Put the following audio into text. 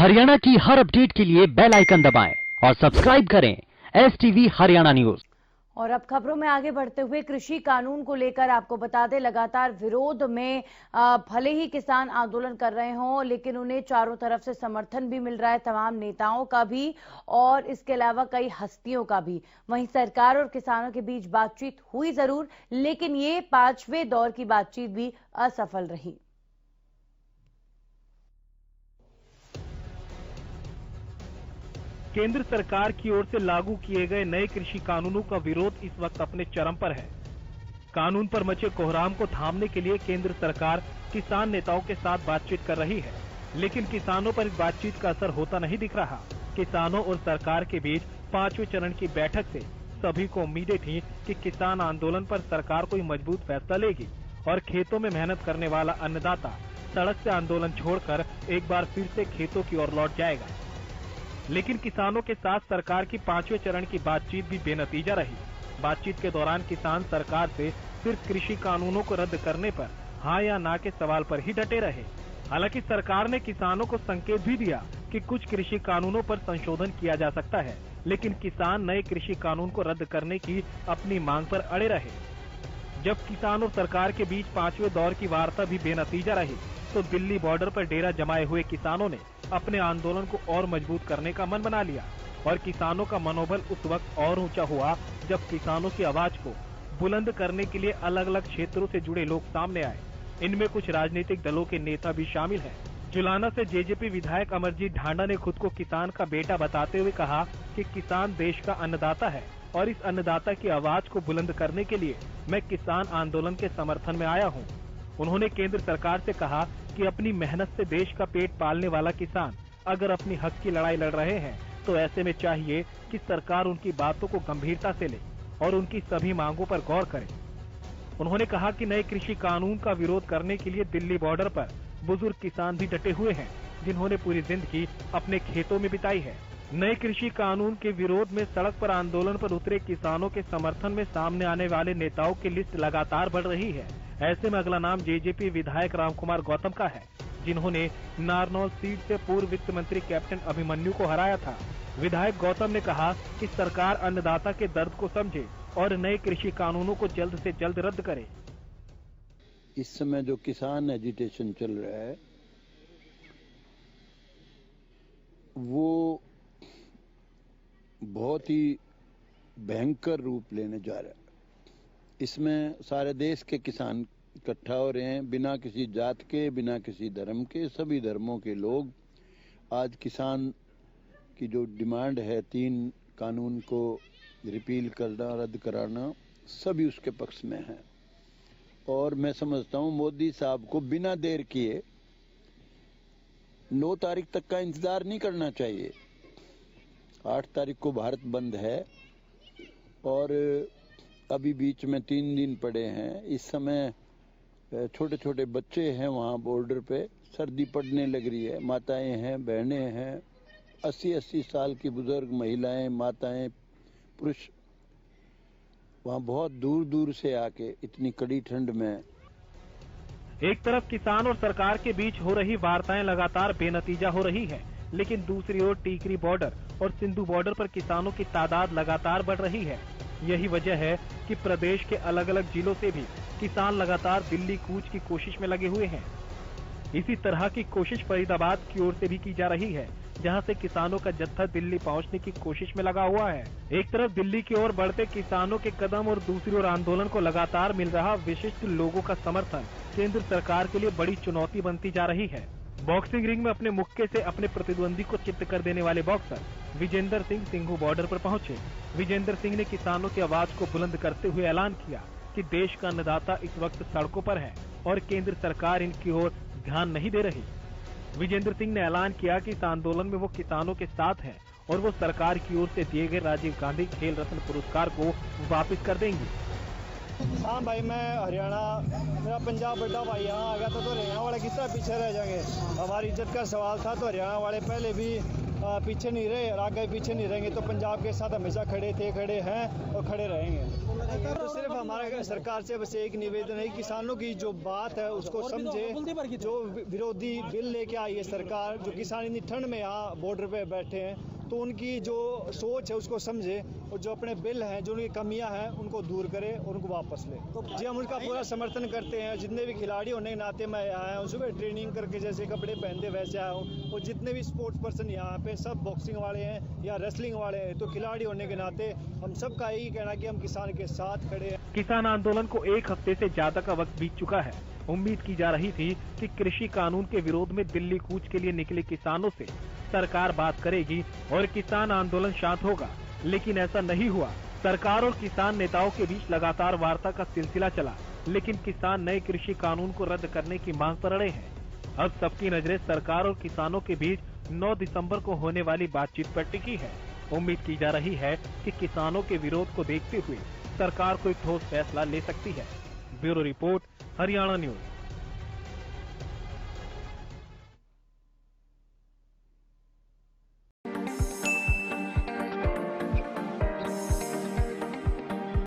हरियाणा की हर अपडेट के लिए बेल आइकन दबाएं और सब्सक्राइब करें STV हरियाणा न्यूज। और अब खबरों में आगे बढ़ते हुए कृषि कानून को लेकर आपको बता दें, लगातार विरोध में भले ही किसान आंदोलन कर रहे हों, लेकिन उन्हें चारों तरफ से समर्थन भी मिल रहा है, तमाम नेताओं का भी और इसके अलावा कई हस्तियों का भी। वहीं सरकार और किसानों के बीच बातचीत हुई जरूर, लेकिन ये 5वें दौर की बातचीत भी असफल रही। केंद्र सरकार की ओर से लागू किए गए नए कृषि कानूनों का विरोध इस वक्त अपने चरम पर है। कानून पर मचे कोहराम को थामने के लिए केंद्र सरकार किसान नेताओं के साथ बातचीत कर रही है, लेकिन किसानों पर इस बातचीत का असर होता नहीं दिख रहा। किसानों और सरकार के बीच 5वें चरण की बैठक से सभी को उम्मीदें थी कि किसान आंदोलन पर सरकार कोई मजबूत फैसला लेगी और खेतों में मेहनत करने वाला अन्नदाता सड़क से आंदोलन छोड़कर एक बार फिर से खेतों की ओर लौट जाएगा। लेकिन किसानों के साथ सरकार की 5वें चरण की बातचीत भी बेनतीजा रही। बातचीत के दौरान किसान सरकार से सिर्फ कृषि कानूनों को रद्द करने पर हाँ या ना के सवाल पर ही डटे रहे। हालांकि सरकार ने किसानों को संकेत भी दिया कि कुछ कृषि कानूनों पर संशोधन किया जा सकता है, लेकिन किसान नए कृषि कानून को रद्द करने की अपनी मांग पर अड़े रहे। जब किसान और सरकार के बीच 5वें दौर की वार्ता भी बेनतीजा रही, तो दिल्ली बॉर्डर पर डेरा जमाए हुए किसानों ने अपने आंदोलन को और मजबूत करने का मन बना लिया और किसानों का मनोबल उस वक्त और ऊंचा हुआ जब किसानों की आवाज को बुलंद करने के लिए अलग अलग क्षेत्रों से जुड़े लोग सामने आए। इनमें कुछ राजनीतिक दलों के नेता भी शामिल हैं। जुलाना से जेजेपी विधायक अमरजीत ढांडा ने खुद को किसान का बेटा बताते हुए कहा कि किसान देश का अन्नदाता है और इस अन्नदाता की आवाज को बुलंद करने के लिए मैं किसान आंदोलन के समर्थन में आया हूँ। उन्होंने केंद्र सरकार से कहा कि अपनी मेहनत से देश का पेट पालने वाला किसान अगर अपनी हक की लड़ाई लड़ रहे हैं, तो ऐसे में चाहिए कि सरकार उनकी बातों को गंभीरता से ले और उनकी सभी मांगों पर गौर करे। उन्होंने कहा कि नए कृषि कानून का विरोध करने के लिए दिल्ली बॉर्डर पर बुजुर्ग किसान भी डटे हुए हैं, जिन्होंने पूरी जिंदगी अपने खेतों में बिताई है। नए कृषि कानून के विरोध में सड़क पर आंदोलन पर उतरे किसानों के समर्थन में सामने आने वाले नेताओं की लिस्ट लगातार बढ़ रही है। ऐसे में अगला नाम जेजेपी विधायक रामकुमार गौतम का है, जिन्होंने नारनौल सीट से पूर्व वित्त मंत्री कैप्टन अभिमन्यु को हराया था। विधायक गौतम ने कहा कि सरकार अन्नदाता के दर्द को समझे और नए कृषि कानूनों को जल्द से जल्द रद्द करे। इस समय जो किसान एजिटेशन चल रहा है वो बहुत ही भयंकर रूप लेने जा रहा है। इसमें सारे देश के किसान इकट्ठा हो रहे हैं, बिना किसी जात के, बिना किसी धर्म के, सभी धर्मों के लोग आज किसान की जो डिमांड है 3 कानून को रिपील करना, रद्द कराना, सभी उसके पक्ष में है। और मैं समझता हूं मोदी साहब को बिना देर किए 9 तारीख तक का इंतजार नहीं करना चाहिए। 8 तारीख को भारत बंद है और अभी बीच में 3 दिन पड़े हैं। इस समय छोटे छोटे बच्चे हैं वहाँ बॉर्डर पे, सर्दी पड़ने लग रही है, माताएं हैं, बहनें हैं, 80-80 साल की बुजुर्ग महिलाएं, माताएं, पुरुष वहाँ बहुत दूर दूर से आके इतनी कड़ी ठंड में। एक तरफ किसान और सरकार के बीच हो रही वार्ताएं लगातार बेनतीजा हो रही है, लेकिन दूसरी ओर टीकरी बॉर्डर और सिंधु बॉर्डर पर किसानों की तादाद लगातार बढ़ रही है। यही वजह है कि प्रदेश के अलग अलग जिलों से भी किसान लगातार दिल्ली कूच की कोशिश में लगे हुए हैं। इसी तरह की कोशिश फरीदाबाद की ओर से भी की जा रही है, जहां से किसानों का जत्था दिल्ली पहुंचने की कोशिश में लगा हुआ है। एक तरफ दिल्ली की ओर बढ़ते किसानों के कदम और दूसरी ओर आंदोलन को लगातार मिल रहा विशिष्ट लोगों का समर्थन केंद्र सरकार के लिए बड़ी चुनौती बनती जा रही है। बॉक्सिंग रिंग में अपने मुक्के से अपने प्रतिद्वंदी को चित्त कर देने वाले बॉक्सर विजेंद्र सिंह सिंघू बॉर्डर पर पहुंचे। विजेंद्र सिंह ने किसानों की आवाज को बुलंद करते हुए ऐलान किया कि देश का अन्नदाता इस वक्त सड़कों पर है और केंद्र सरकार इनकी ओर ध्यान नहीं दे रही। विजेंद्र सिंह ने ऐलान किया कि इस आंदोलन में वो किसानों के साथ हैं और वो सरकार की ओर से दिए गए राजीव गांधी खेल रत्न पुरस्कार को वापस कर देंगे। हाँ भाई, मैं हरियाणा, मेरा पंजाब बड़ा भाई यहाँ आ गया तो हरियाणा वाले किस तरह पीछे रह जाएंगे। हमारी इज्जत का सवाल था तो हरियाणा वाले पहले भी पीछे नहीं रहे और आगे पीछे नहीं रहेंगे, तो पंजाब के साथ हमेशा खड़े थे, खड़े हैं और खड़े रहेंगे। तो सिर्फ हमारा सरकार से बस एक निवेदन है, किसानों की जो बात है उसको समझे। जो विरोधी बिल लेके आई है सरकार, जो किसान इतनी ठंड में यहाँ बॉर्डर पे बैठे हैं, तो उनकी जो सोच है उसको समझे और जो अपने बिल हैं, जो उनकी कमियां हैं, उनको दूर करे और उनको वापस ले। तो जी हम उनका पूरा समर्थन करते हैं। जितने भी खिलाड़ी होने के नाते मैं आया हूँ, सुबह ट्रेनिंग करके जैसे कपड़े पहनते वैसे आया हूँ। और जितने भी स्पोर्ट्स पर्सन यहाँ पे सब बॉक्सिंग वाले हैं या रेसलिंग वाले हैं, तो खिलाड़ी होने के नाते हम सबका यही कहना कि हम किसान के साथ खड़े हैं। किसान आंदोलन को 1 हफ्ते से ज्यादा का वक्त बीत चुका है। उम्मीद की जा रही थी कि कृषि कानून के विरोध में दिल्ली कूच के लिए निकले किसानों से सरकार बात करेगी और किसान आंदोलन शांत होगा, लेकिन ऐसा नहीं हुआ। सरकार और किसान नेताओं के बीच लगातार वार्ता का सिलसिला चला, लेकिन किसान नए कृषि कानून को रद्द करने की मांग पर अड़े हैं। अब सबकी नजरें सरकार और किसानों के बीच 9 दिसंबर को होने वाली बातचीत पर टिकी है। उम्मीद की जा रही है कि किसानों के विरोध को देखते हुए सरकार कोई ठोस फैसला ले सकती है। Bureau report, Haryana news.